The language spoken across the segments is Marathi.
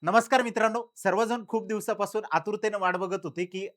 नमस्कार मित्रांनो, सर्वजण खूप दिवसापासून आतुरतेने वाट बघत होते, की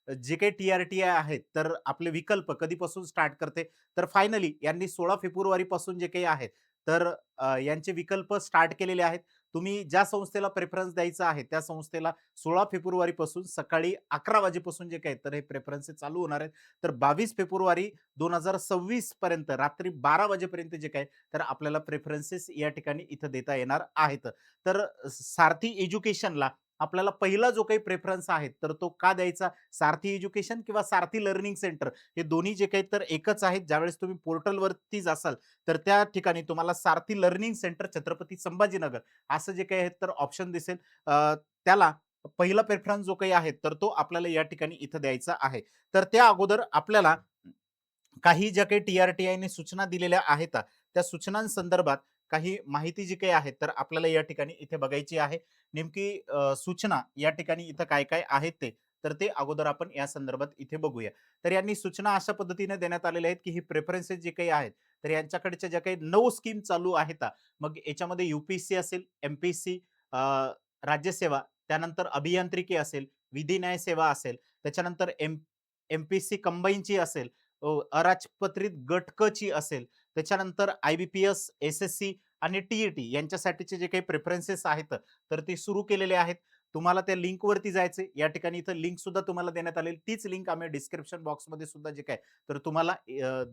जे काही टी-आर-टी-आय आहेत, तर आपले विकल्प कधीपासून स्टार्ट करते. तर फायनली यांनी 16 फेब्रुवारी पासून जे काही आहेत, तर यांचे विकल्प स्टार्ट केलेले आहेत. तुम्ही ज्या संस्थेला प्रेफरन्स द्यायचा आहे, त्या संस्थेला 16 फेब्रुवारी पासून सकाळी 11 वाजेपासून जे काही तर हे प्रेफरन्सेस चालू होणार आहेत. तर 22 फेब्रुवारी 2026 पर्यंत रात्री 12 वाजेपर्यंत जे काही तर आपल्याला प्रेफरन्सेस या ठिकाणी इथं देता येणार आहेत. तर सारथी एज्युकेशनला आपल्याला पहिला जो काही प्रेफरन्स आहे, तर तो का द्यायचा? सारथी एज्युकेशन किंवा सारथी लर्निंग सेंटर हे दोन्ही जे काही तर एकच आहेत. ज्यावेळेस तुम्ही पोर्टलवरती जासाल, तर त्या ठिकाणी तुम्हाला सारथी लर्निंग सेंटर छत्रपती संभाजीनगर असं जे काही आहे तर ऑप्शन दिसेल. त्याला पहिला प्रेफरन्स जो काही आहे, तर तो आपल्याला या ठिकाणी इथं द्यायचा आहे. तर त्या अगोदर आपल्याला काही ज्या काही टी-आर-टी-आयने सूचना दिलेल्या आहेत, त्या सूचनांसंदर्भात काही माहिती जी काही आहे, तर आपल्याला या ठिकाणी इथे बघायची आहे. नेमकी सूचना या ठिकाणी इथं काय-काय आहेत ते, तर ते अगोदर आपण या संदर्भात इथे बघूया. तर यांनी सूचना अशा पद्धतीने देण्यात आलेल्या आहेत, की ही प्रेफरन्सेस जे काही आहेत, तर यांच्याकडच्या ज्या काही 9 स्कीम चालू आहेत, मग याच्यामध्ये यू असेल, एम-पी-एस-सी, राज्यसेवा, त्यानंतर अभियांत्रिकी असेल, विधी न्याय सेवा असेल, त्याच्यानंतर एम-पी-एस-सी कंबाईनची असेल, अराजपत्रित गट क ची असेल, त्याच्यानंतर आय-बी-पी-एस, एस-एस-सी आणि टी-ई-टी यांच्यासाठीचे जे काही प्रेफरन्सेस आहेत, तर ते सुरू केलेले आहेत. तुम्हाला त्या लिंकवरती जायचे. या ठिकाणी इथं लिंक सुद्धा तुम्हाला देण्यात आलेली. तीच लिंक आम्ही डिस्क्रिप्शन बॉक्समध्ये सुद्धा जे काय तर तुम्हाला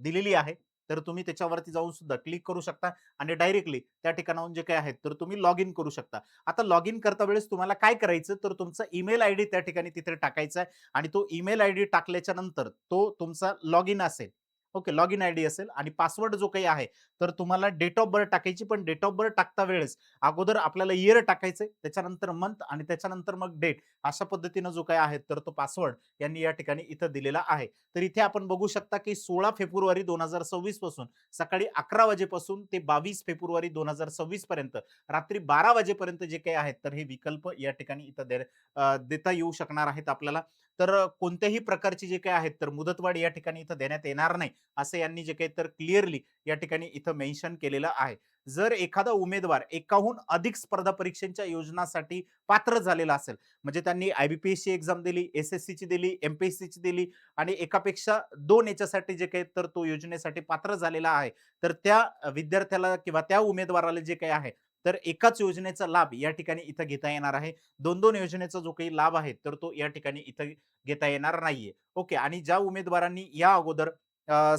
दिलेली आहे. तर तुम्ही त्याच्यावरती जाऊन सुद्धा क्लिक करू शकता आणि डायरेक्टली त्या ठिकाणाहून जे काही आहेत, तर तुम्ही लॉग इन करू शकता. आता लॉग इन करता वेळेस तुम्हाला काय करायचं, तर तुमचा ईमेल आयडी त्या ठिकाणी तिथे टाकायचा आहे आणि तो ईमेल आयडी टाकल्याच्या नंतर तो तुमचा लॉग इन असेल. ओके, लॉग इन आयडी असेल आणि पासवर्ड जो काही आहे, तर तुम्हाला डेट ऑफ बर्थ टाकायची. पण डेट ऑफ बर्थ टाकता वेळेस अगोदर आपल्याला इयर टाकायचंय, त्याच्यानंतर मंथ आणि त्याच्यानंतर मग डेट. अशा पद्धतीनं जो काही आहे, तर तो पासवर्ड यांनी या ठिकाणी इथं दिलेला आहे. तर इथे आपण बघू शकता, की 16 फेब्रुवारी 2026 पासून सकाळी 11 वाजेपासून ते 22 फेब्रुवारी 2026 पर्यंत रात्री 12 वाजेपर्यंत जे काही आहेत, तर हे विकल्प या ठिकाणी इथं देता येऊ शकणार आहेत आपल्याला. तर कोणत्याही प्रकारची जे काही आहेत, तर मुदतवाढ या ठिकाणी इथं देण्यात येणार नाही, असं यांनी जे काही तर क्लिअरली या ठिकाणी इथं मेन्शन केलेलं आहे. जर एखादा उमेदवार एकाहून अधिक स्पर्धा परीक्षांच्या योजनासाठी पात्र झालेला असेल, म्हणजे त्यांनी आय-बी-पी-एसची एक्झाम दिली, एस-एस-सीची दिली, एम-पी-एस-सीची दिली आणि एकापेक्षा 2 याच्यासाठी जे काही तर तो योजनेसाठी पात्र झालेला आहे, तर त्या विद्यार्थ्याला किंवा त्या उमेदवाराला जे काही आहे, तर एकाच योजनेचा लाभ या ठिकाणी इथं घेता येणार आहे. 2-2 योजनेचा जो काही लाभ आहे, तर तो या ठिकाणी इथं घेता येणार नाहीये. ओके, आणि ज्या उमेदवारांनी या अगोदर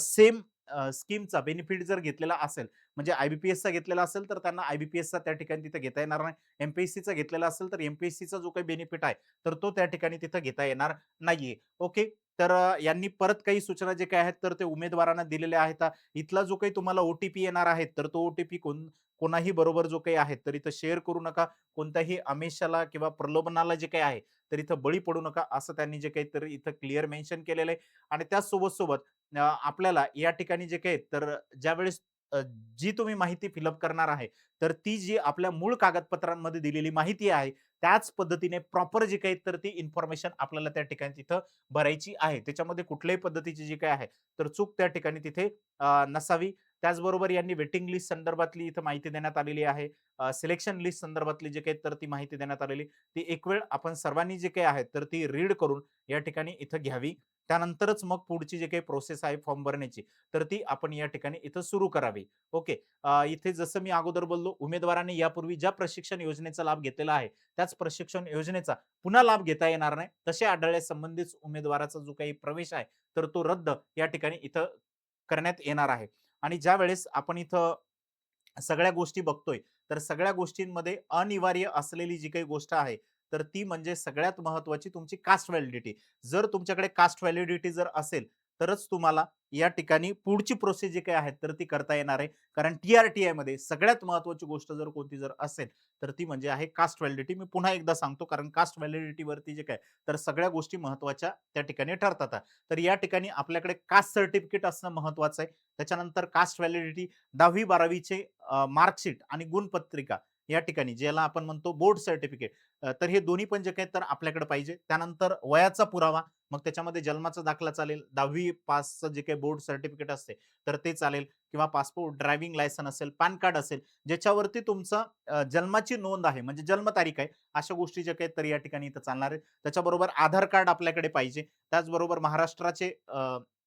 सेम स्कीमचा बेनिफिट जर घेतलेला असेल, म्हणजे आय-बी-पी-एसचा घेतलेला असेल, तर त्यांना आय-बी-पी-एसचा त्या ठिकाणी तिथे घेता येणार नाही. एम-पी-एस-सीचा घेतलेला असेल, तर एम-पी-एस-सीचा जो काही बेनिफिट आहे, तर तो त्या ठिकाणी तिथं घेता येणार नाहीये. ओके. तर यांनी परत काही सूचना जे काही आहेत, तर ते उमेदवारांना दिलेल्या आहेत. इथला जो काही तुम्हाला ओ येणार आहे, तर तो ओ कोणाही बरोबर जो काही आहे, तर इथं शेअर करू नका. कोणत्याही आमिषाला किंवा प्रलोभनाला जे काही आहे, तर इथं बळी पडू नका, असं त्यांनी जे काही तर इथं क्लिअर मेन्शन केलेलं आहे. आणि त्याच सोबत आपल्याला या ठिकाणी जे काही तर ज्यावेळेस अ, जी तुम्ही माहिती फिलअप करणार आहे, तर ती जी आपल्या मूळ कागदपत्रांमध्ये दिलेली माहिती आहे, त्याच पद्धतीने प्रॉपर जी काही तर ती इन्फॉर्मेशन आपल्याला त्या ठिकाणी तिथं भरायची आहे. त्याच्यामध्ये कुठल्याही पद्धतीची जी काही आहे, तर चूक त्या ठिकाणी तिथे नसावी. त्याचबरोबर यांनी वेटिंग लिस्ट संदर्भातली इथं माहिती देण्यात आलेली आहे. सिलेक्शन लिस्ट संदर्भातली जे काही तर ती माहिती देण्यात आलेली, ती एक वेळ आपण सर्वांनी जे काही आहे, तर ती रीड करून या ठिकाणी इथं घ्यावी. त्यानंतरच मग पुढची जी काही प्रोसेस आहे फॉर्म भरण्याची, तर ती आपण या ठिकाणी इथं सुरू करावी. ओके. इथे जसं मी अगोदर बोललो, उमेदवारांनी यापूर्वी ज्या प्रशिक्षण योजनेचा लाभ घेतलेला आहे, त्याच प्रशिक्षण योजनेचा पुन्हा लाभ घेता येणार नाही. तसे आढळल्यास संबंधित उमेदवाराचा जो काही प्रवेश आहे, तर तो रद्द या ठिकाणी इथं करण्यात येणार आहे. आणि ज्यावेळेस आपण इथं सगळ्या गोष्टी बघतोय, तर सगळ्या गोष्टींमध्ये अनिवार्य असलेली जी काही गोष्ट आहे, तर ती म्हणजे सगळ्यात महत्त्वाची तुमची कास्ट व्हॅलिडिटी. जर तुमच्याकडे कास्ट व्हॅलिडिटी जर असेल, तरच तुम्हाला या ठिकाणी पुढची प्रोसेस जी काही आहे, तर ती करता येणार आहे. कारण टी-आर-टी-आयमध्ये सगळ्यात महत्त्वाची गोष्ट जर कोणती जर असेल, तर ती म्हणजे आहे कास्ट व्हॅलिडिटी. मी पुन्हा एकदा सांगतो, कारण कास्ट व्हॅलिडिटीवरती जे काय, तर सगळ्या गोष्टी महत्त्वाच्या त्या ठिकाणी ठरतात. तर या ठिकाणी आपल्याकडे कास्ट सर्टिफिकेट असणं महत्त्वाचं आहे. त्याच्यानंतर कास्ट व्हॅलिडिटी 10वी-12वीचे मार्कशीट आणि गुणपत्रिका या ठिकाणी ज्याला आपण म्हणतो बोर्ड सर्टिफिकेट, तर हे दोन्ही पण जे काही तर आपल्याकडे पाहिजे. त्यानंतर वयाचा पुरावा, मग त्याच्यामध्ये जन्माचा दाखला चालेल, 10वी पासचं जे काही बोर्ड सर्टिफिकेट असते, तर ते चालेल किंवा पासपोर्ट, ड्रायव्हिंग लायसन्स असेल, पॅन कार्ड असेल, ज्याच्यावरती तुमचं जन्माची नोंद आहे, म्हणजे जन्मतारीख आहे. अशा गोष्टी ज्या काही तर या ठिकाणी इथं चालणार आहेत. त्याच्याबरोबर आधार कार्ड आपल्याकडे पाहिजे. त्याचबरोबर महाराष्ट्राचे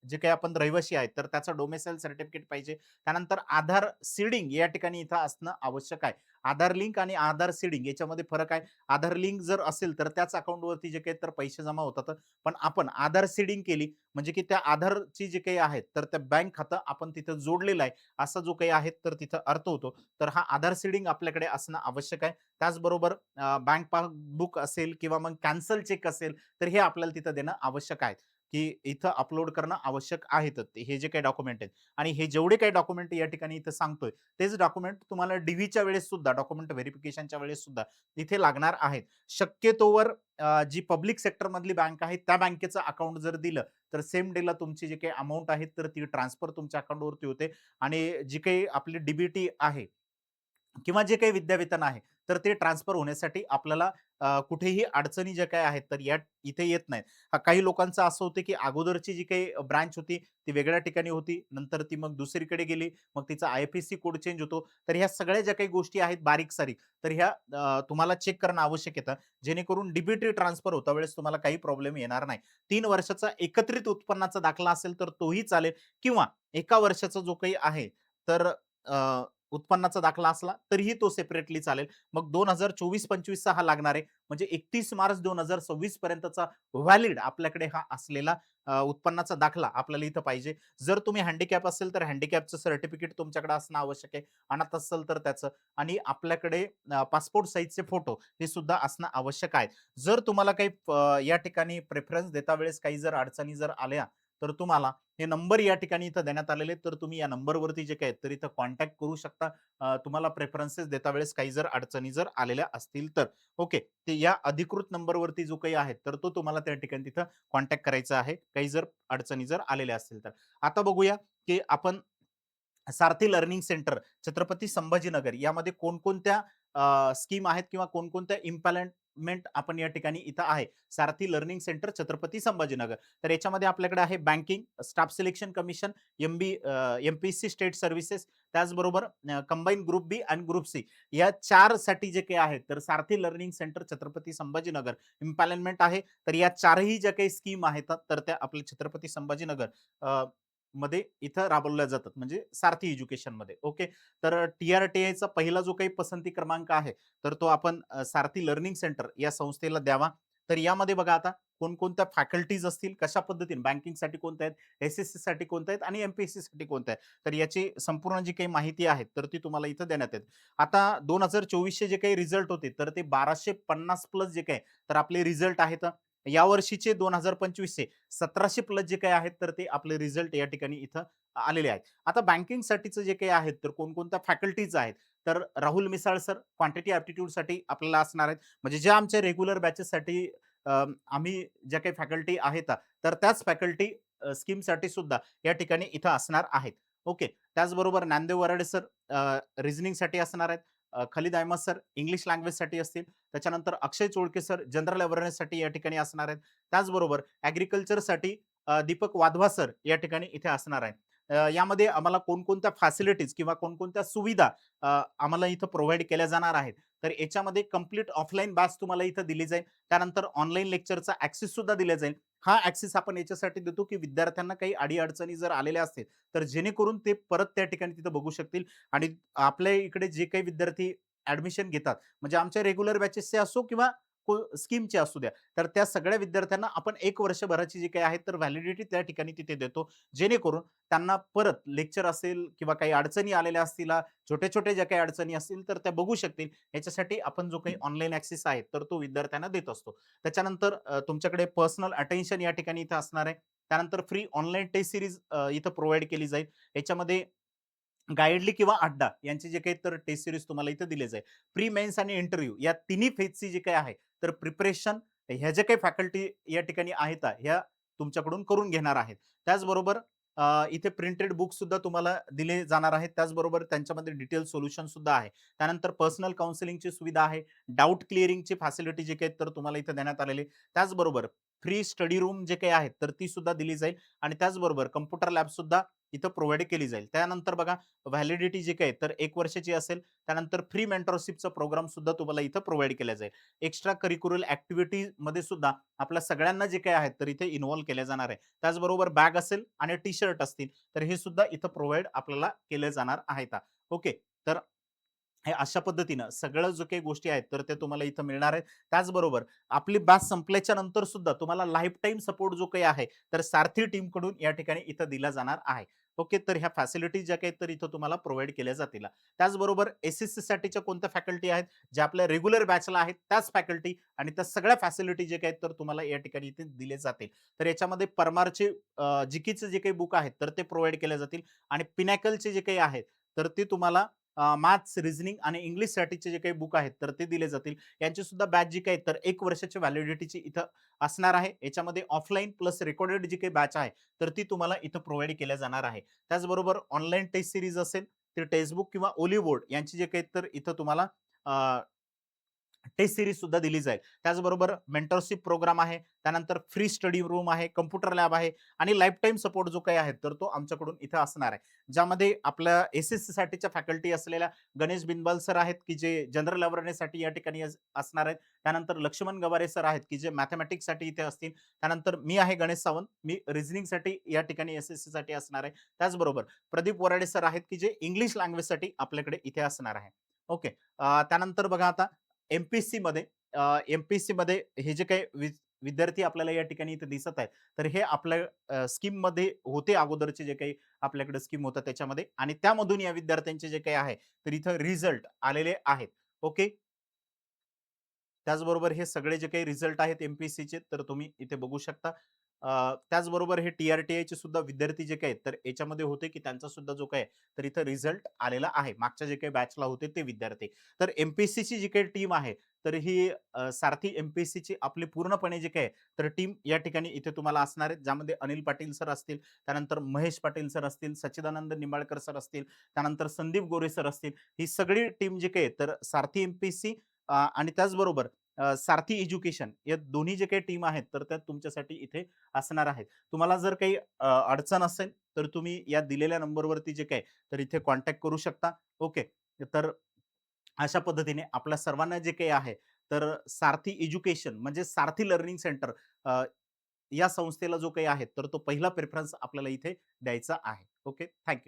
जे काही आपण रहिवासी आहेत, तर त्याचं डोमेसाइल सर्टिफिकेट पाहिजे. त्यानंतर आधार सीडिंग या ठिकाणी इथं असणं आवश्यक आहे. आधार लिंक आणि आधार सीडिंग याच्यामध्ये फरक आहे. आधार लिंक जर असेल, तर त्याच अकाउंटवरती जे काही तर पैसे जमा होतात. पण आपण आधार सीडिंग केली म्हणजे की त्या आधारची जे काही आहेत, तर त्या बँक खातं आपण तिथं जोडलेलं आहे, असा जो काही आहे, तर तिथं अर्थ होतो. तर हा आधार सीडिंग आपल्याकडे असणं आवश्यक आहे. त्याचबरोबर बँक पासबुक असेल किंवा मग कॅन्सल चेक असेल, तर हे आपल्याला तिथं देणं आवश्यक आहे, की इथं अपलोड करणं आवश्यक आहेतच हे जे काही डॉक्युमेंट आहेत. आणि हे जेवढे काही डॉक्युमेंट या ठिकाणी इथं सांगतोय, तेच डॉक्युमेंट तुम्हाला डीव्हीच्या वेळेस सुद्धा, डॉक्युमेंट व्हेरिफिकेशनच्या वेळेस सुद्धा इथे लागणार आहेत. शक्यतोवर जी पब्लिक सेक्टरमधली बँक आहे, त्या बँकेचं अकाउंट जर दिलं, तर सेम डेला तुमची जी काही अमाउंट आहे, तर ती ट्रान्सफर तुमच्या अकाउंटवरती होते. आणि जी काही आपली डीबीटी आहे किंवा जे काही विद्यावेतन आहे, तर ते ट्रान्सफर होण्यासाठी आपल्याला कुठेही अडचणी ज्या काही आहेत, तर या इथे येत नाहीत. काही लोकांचं असं होतं, की अगोदरची जी काही ब्रांच होती, ती वेगळ्या ठिकाणी होती. नंतर ती मग दुसरीकडे गेली. मग तिचा आय-एफ-एस-सी कोड चेंज होतो. तर ह्या सगळ्या ज्या काही गोष्टी आहेत बारीक-सारीक, तर ह्या तुम्हाला चेक करणं आवश्यक येतं. जेणेकरून डीबीटी ट्रान्सफर होता वेळेस तुम्हाला काही प्रॉब्लेम येणार नाही. 3 वर्षाचा एकत्रित उत्पन्नाचा दाखला असेल, तर तोही चालेल किंवा 1 वर्षाचा जो काही आहे, तर उत्पन्नाचा दाखला असला तरीही तो सेपरेटली चालेल. मग 2024-25 चा हा लागणार आहे. म्हणजे 31 मार्च 2026 पर्यंतचा व्हॅलिड आपल्याकडे हा असलेला उत्पन्नाचा दाखला आपल्याला इथं पाहिजे. जर तुम्ही हँडिकॅप असेल तर हँडिकॅपचं सर्टिफिकेट तुमच्याकडे असणं आवश्यक आहे. अनाथ असेल तर त्याचं. आणि आपल्याकडे पासपोर्ट साइजचे फोटो हे सुद्धा असणं आवश्यक आहे. जर तुम्हाला काही या ठिकाणी प्रेफरन्स देता वेळेस काही जर अडचणी जर आल्या, तर तुम्हाला हे नंबर या ठिकाणी इथं देण्यात आलेले आहेत. तर तुम्ही या नंबरवरती जे काही तर इथं कॉन्टॅक्ट करू शकता. तुम्हाला प्रेफरन्सेस देता वेळेस काही जर अडचणी जर आलेल्या असतील तर. ओके. ते या अधिकृत नंबरवरती जो काही आहे, तर तो तुम्हाला त्या ठिकाणी तिथं कॉन्टॅक्ट करायचा आहे. काही जर अडचणी जर आलेल्या असतील तर. आता बघूया, की आपण सारथी लर्निंग सेंटर, छत्रपती संभाजीनगर यामध्ये कोणकोणत्या स्कीम आहेत किंवा कोणकोणत्या इम्प्लिमेंट आपण या ठिकाणी इथं आहे. सारथी लर्निंग सेंटर, छत्रपती संभाजीनगर. तर याच्यामध्ये आपल्याकडे आहे banking, staff selection commission, MPSC state services, त्याचबरोबर कंबाईन ग्रुप बी आणि ग्रुप सी या 4 साठी जे काही आहेत, तर Sarthi learning centre, Chhatrapati Sambhajinagar implement आहे. तर या 4ही ज्या काही स्कीम आहेत, तर त्या आपल्या छत्रपती संभाजीनगर मध्ये इथं राबवल्या जातात म्हणजे सारथी एज्युकेशनमध्ये. ओके. तर टी-आर-टी-आयचा पहिला जो काही पसंती क्रमांक आहे, तर तो आपण सारथी लर्निंग सेंटर या संस्थेला द्यावा. तर यामध्ये बघा आता कोणकोणत्या फॅकल्टीज असतील, कशा पद्धतीने बँकिंगसाठी कोणत्या आहेत, एस-एस-सीसाठी कोणत्या आहेत आणि एम-पी-एस-सीसाठी कोणत्या आहेत. तर याची संपूर्ण जी काही माहिती आहे, तर ती तुम्हाला इथं देण्यात येते. आता 2024 चे जे काही रिझल्ट होते, तर ते 1250 प्लस जे काही तर आपले रिझल्ट आहेत. यावर्षीचे 2025 चे 1700 प्लस जे काही आहेत, तर ते आपले रिझल्ट या ठिकाणी इथं आलेले आहेत. आता बँकिंगसाठीचं जे काही आहेत, तर कोणकोणत्या फॅकल्टीज आहेत, तर राहुल मिसाळ सर क्वांटिटी ॲप्टिट्यूडसाठी आपल्याला असणार आहेत. म्हणजे ज्या आमच्या रेग्युलर बॅचेससाठी आम्ही ज्या काही फॅकल्टी आहेत, तर त्याच फॅकल्टी स्कीमसाठी सुद्धा या ठिकाणी इथं असणार आहेत. ओके. त्याचबरोबर ज्ञानदेव वराडे सर रिझनिंगसाठी असणार आहेत. खालिद अहमद सर इंग्लिश लँग्वेजसाठी असतील. त्याच्यानंतर अक्षय चोळके सर जनरल अवेअरनेससाठी या ठिकाणी असणार आहेत. त्याचबरोबर ॲग्रीकल्चरसाठी दीपक वाधवा सर या ठिकाणी इथे असणार आहेत. यामध्ये आम्हाला कोणकोणत्या फॅसिलिटीज किंवा कोणकोणत्या सुविधा आम्हाला इथं प्रोव्हाईड केल्या जाणार आहेत. तर याच्यामध्ये कंप्लीट ऑफलाईन बॅच तुम्हाला इथं दिली जाईल. त्यानंतर ऑनलाईन लेक्चरचा ॲक्सेस सुद्धा दिला जाईल. हा ॲक्सेस आपण याच्यासाठी देतो, की विद्यार्थ्यांना काही अडी-अडचणी जर आलेल्या असतील, तर जेणेकरून ते परत त्या ठिकाणी तिथं बघू शकतील. आणि आपल्या इकडे जे काही विद्यार्थी ॲडमिशन घेतात, म्हणजे आमच्या रेग्युलर बॅचेसचे असो किंवा स्कीमचे असू द्या, तर त्या सगळ्या विद्यार्थ्यांना आपण 1 वर्षभराची जी काही आहे, तर व्हॅलिडिटी त्या ठिकाणी तिथे देतो. जेणेकरून त्यांना परत लेक्चर असेल किंवा काही अडचणी आलेल्या असतील, छोट्या-छोट्या ज्या काही अडचणी असतील, तर त्या बघू शकतील. याच्यासाठी आपण जो काही ऑनलाईन ॲक्सेस आहे, तर तो विद्यार्थ्यांना देत असतो. त्याच्यानंतर तुमच्याकडे पर्सनल अटेन्शन या ठिकाणी इथं असणार आहे. त्यानंतर फ्री ऑनलाईन टेस्ट सीरीज इथं प्रोव्हाईड केली जाईल. याच्यामध्ये गाईडली किंवा अड्डा यांचे जे काही तर टेस्ट सीरीज तुम्हाला इथे दिले जाईल. प्री मेन्स आणि इंटरव्ह्यू या तिन्ही फेजची जी काही आहे, तर प्रिपरेशन ह्या ज्या काही फॅकल्टी या ठिकाणी आहेत, ह्या तुमच्याकडून करून घेणार आहेत. त्याचबरोबर इथे प्रिंटेड बुक सुद्धा तुम्हाला दिले जाणार आहेत. त्याचबरोबर त्यांच्यामध्ये डिटेल सोल्युशन सुद्धा आहे. त्यानंतर पर्सनल काउन्सिलिंगची सुविधा आहे. डाउट क्लिअरिंगची फॅसिलिटी जी काही तर तुम्हाला इथे देण्यात आलेली आहे. त्याचबरोबर फ्री स्टडी रूम जे काही आहेत, तर ती सुद्धा दिली जाईल आणि त्याचबरोबर कॉम्प्युटर लॅब सुद्धा इथं प्रोव्हाईड केली जाईल. त्यानंतर बघा व्हॅलिडिटी जी काही तर 1 वर्षाची असेल. त्यानंतर फ्री मेंटरशिपचा प्रोग्राम सुद्धा तुम्हाला इथं प्रोव्हाईड केला जाईल. एक्स्ट्रा करिक्युलर ॲक्टिव्हिटीमध्ये सुद्धा आपल्या सगळ्यांना जे काही आहेत, तर इथे इन्व्हॉल्व केल्या जाणार आहे. त्याचबरोबर बॅग असेल आणि टी-शर्ट असतील, तर हे सुद्धा इथं प्रोव्हाईड आपल्याला केले जाणार आहेत. ओके. तर हे अशा पद्धतीनं सगळं जो काही गोष्टी आहेत, तर ते तुम्हाला इथं मिळणार आहेत. त्याचबरोबर आपली बॅच संपल्याच्या नंतर सुद्धा तुम्हाला लाईफटाईम सपोर्ट जो काही आहे, तर सारथी टीमकडून या ठिकाणी इथं दिला जाणार आहे. ओके, तर ह्या फॅसिलिटीज ज्या काही तर इथं तुम्हाला प्रोव्हाईड केल्या जातील. त्याचबरोबर एस-एस-सीसाठीच्या कोणत्या फॅकल्टी आहेत, ज्या आपल्या रेग्युलर बॅचला आहेत, त्याच फॅकल्टी आणि त्या सगळ्या फॅसिलिटी जे काही तर तुम्हाला या ठिकाणी इथे दिले जातील. तर याच्यामध्ये परमारचे जीकेचे जे काही बुक आहेत, तर ते प्रोव्हाईड केले जातील आणि पिनॅकलचे जे काही आहेत, तर ते तुम्हाला मॅथ्स, रिझनिंग आणि इंग्लिशसाठीचे जे काही बुक आहेत, तर ते दिले जातील. यांची सुद्धा बॅच जी काही तर 1 वर्षाची व्हॅलिडिटीची इथं असणार आहे. याच्यामध्ये ऑफलाईन प्लस रेकॉर्डेड जी काही बॅच आहे, तर ती तुम्हाला इथं प्रोव्हाईड केल्या जाणार आहे. त्याचबरोबर ऑनलाईन टेस्ट सीरीज असेल, ते टेक्स्ट बुक किंवा ओली बोर्ड यांची जे काही तर इथं तुम्हाला टेस्ट सीरीज सुद्धा दिली जाईल. त्याचबरोबर मेंटरशिप प्रोग्राम आहे. त्यानंतर फ्री स्टडी रूम आहे, कॉम्प्युटर लॅब आहे आणि लाईफटाईम सपोर्ट जो काही आहे, तर तो आमच्याकडून इथं असणार आहे. ज्यामध्ये आपल्या एस-एस-सीसाठीच्या फॅकल्टी असलेल्या गणेश बिंबाल सर आहेत, की जे जनरल अवेअरनेससाठी या ठिकाणी असणार आहेत. त्यानंतर लक्ष्मण गवारे सर आहेत, की जे मॅथेमॅटिक्ससाठी इथे असतील. त्यानंतर मी आहे गणेश सावंत, मी रिझनिंगसाठी या ठिकाणी एस-एस-सीसाठी असणार आहे. त्याचबरोबर प्रदीप वराडे सर आहेत, की जे इंग्लिश लँग्वेजसाठी आपल्याकडे इथे असणार आहे. ओके. त्यानंतर बघा आता एम-पी-एस-सीमध्ये एम-पी-एस-सीमध्ये हे जे काही विद्यार्थी आपल्याला या ठिकाणी इथे दिसत आहेत, तर हे आपल्या स्कीममध्ये होते अगोदरचे जे काही आपल्याकडे स्कीम होतं त्याच्यामध्ये आणि त्यामधून या विद्यार्थ्यांचे जे काही आहे, तर इथं रिझल्ट आलेले आहेत. ओके. त्याचबरोबर हे सगळे जे काही रिझल्ट आहेत एम-पी-एस-सीचे तर तुम्ही इथे बघू शकता. त्याचबरोबर हे टी-आर-टी-आयचे सुद्धा विद्यार्थी जे काही आहेत, तर याच्यामध्ये होते की त्यांचा सुद्धा जो काही आहे, तर इथं रिझल्ट आलेला आहे. मागच्या जे काही बॅचला होते ते विद्यार्थी. तर एम-पी-एस-सीची जी काही टीम आहे, तर ही सारथी एम-पी-एस-सीची आपली पूर्णपणे जे काही आहे, तर टीम या ठिकाणी इथे तुम्हाला असणार आहेत. ज्यामध्ये अनिल पाटील सर असतील, त्यानंतर महेश पाटील सर असतील, सच्चिदानंद निंबाळकर सर असतील, त्यानंतर संदीप गोरे सर असतील. ही सगळी टीम जी काही आहे, तर सारथी एम-पी-एस-सी आणि त्याचबरोबर सारथी एज्युकेशन या दोन्ही जे काही टीम आहेत, तर त्या तुमच्यासाठी इथे असणार आहेत. तुम्हाला जर काही अडचण असेल, तर तुम्ही या दिलेल्या नंबरवरती जे काही तर इथे कॉन्टॅक्ट करू शकता. ओके. तर अशा पद्धतीने आपल्या सर्वांना जे काही आहे, तर सारथी एज्युकेशन म्हणजे सारथी लर्निंग सेंटर या संस्थेला जो काही आहे, तर तो पहिला प्रेफरन्स आपल्याला इथे द्यायचा आहे. ओके. थँक